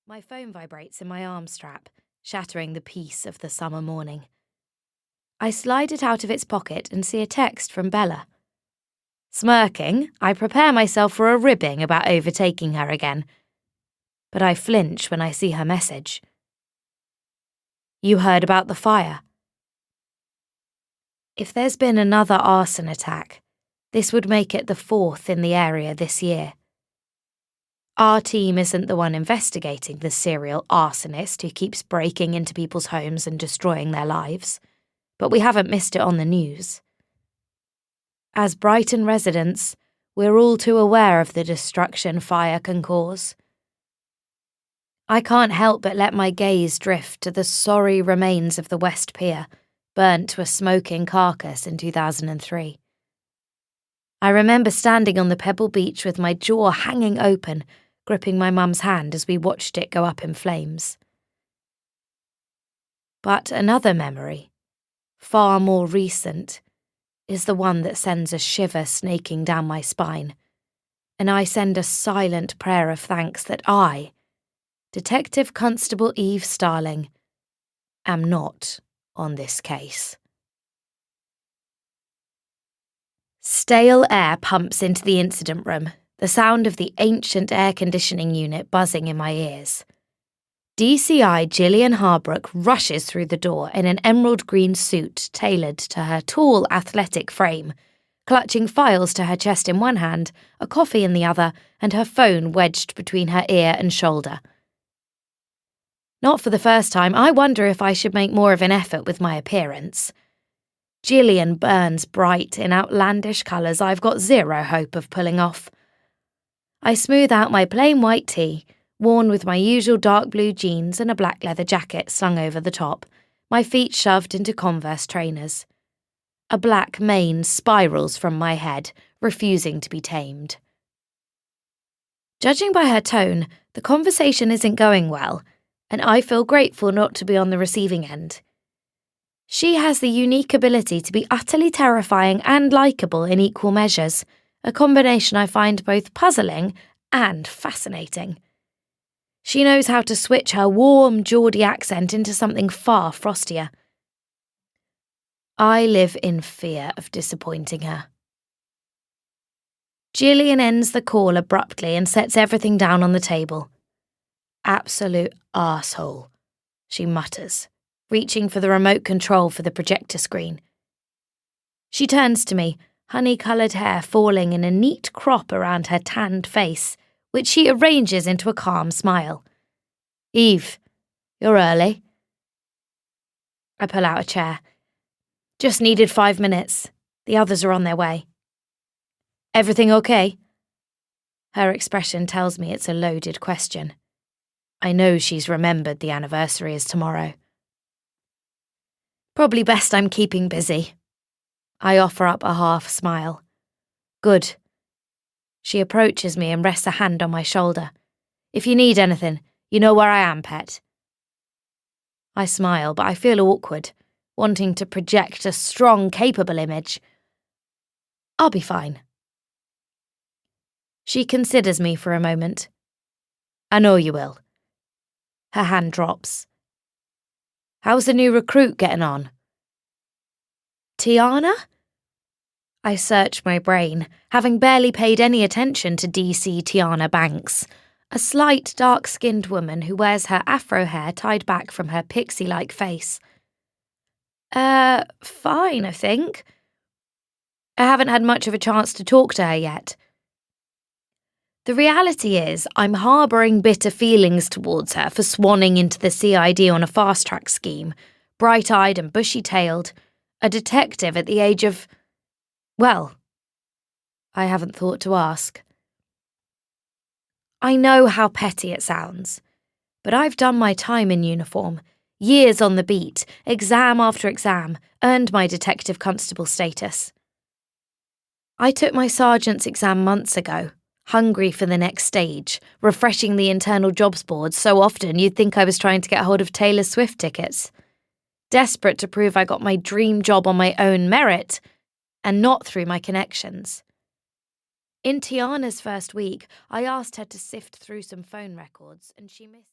My phone vibrates in my arm strap, shattering the peace of the summer morning. I slide it out of its pocket and see a text from Bella. Smirking, I prepare myself for a ribbing about overtaking her again. But I flinch when I see her message. You heard about the fire. If there's been another arson attack, this would make it the fourth in the area this year. Our team isn't the one investigating the serial arsonist who keeps breaking into people's homes and destroying their lives, but we haven't missed it on the news. As Brighton residents, we're all too aware of the destruction fire can cause. I can't help but let my gaze drift to the sorry remains of the West Pier, burnt to a smoking carcass in 2003. I remember standing on the pebble beach with my jaw hanging open, gripping my mum's hand as we watched it go up in flames. But another memory, far more recent, is the one that sends a shiver snaking down my spine, and I send a silent prayer of thanks that I, Detective Constable Eve Starling, am not on this case. Stale air pumps into the incident room, the sound of the ancient air conditioning unit buzzing in my ears. DCI Gillian Harbrook rushes through the door in an emerald green suit tailored to her tall, athletic frame, clutching files to her chest in one hand, a coffee in the other, and her phone wedged between her ear and shoulder. Not for the first time, I wonder if I should make more of an effort with my appearance. Gillian burns bright in outlandish colours I've got zero hope of pulling off. I smooth out my plain white tee, worn with my usual dark blue jeans and a black leather jacket slung over the top, my feet shoved into Converse trainers. A black mane spirals from my head, refusing to be tamed. Judging by her tone, the conversation isn't going well, and I feel grateful not to be on the receiving end. She has the unique ability to be utterly terrifying and likeable in equal measures, a combination I find both puzzling and fascinating. She knows how to switch her warm Geordie accent into something far frostier. I live in fear of disappointing her. Gillian ends the call abruptly and sets everything down on the table. Absolute arsehole, she mutters, reaching for the remote control for the projector screen. She turns to me, honey-coloured hair falling in a neat crop around her tanned face, which she arranges into a calm smile. Eve, you're early. I pull out a chair. Just needed 5 minutes. The others are on their way. Everything okay? Her expression tells me it's a loaded question. I know she's remembered the anniversary is tomorrow. Probably best I'm keeping busy. I offer up a half smile. Good. She approaches me and rests a hand on my shoulder. If you need anything, you know where I am, pet. I smile, but I feel awkward, wanting to project a strong, capable image. I'll be fine. She considers me for a moment. I know you will. Her hand drops. How's the new recruit getting on? Tiana? I search my brain, having barely paid any attention to DC Tiana Banks, a slight, dark-skinned woman who wears her afro hair tied back from her pixie-like face. Fine, I think. I haven't had much of a chance to talk to her yet. The reality is, I'm harbouring bitter feelings towards her for swanning into the CID on a fast-track scheme, bright-eyed and bushy-tailed, a detective at the age of... well, I haven't thought to ask. I know how petty it sounds, but I've done my time in uniform, years on the beat, exam after exam, earned my detective constable status. I took my sergeant's exam months ago, hungry for the next stage, refreshing the internal jobs board so often you'd think I was trying to get hold of Taylor Swift tickets. Desperate to prove I got my dream job on my own merit, and not through my connections. In Tiana's first week, I asked her to sift through some phone records, and she missed...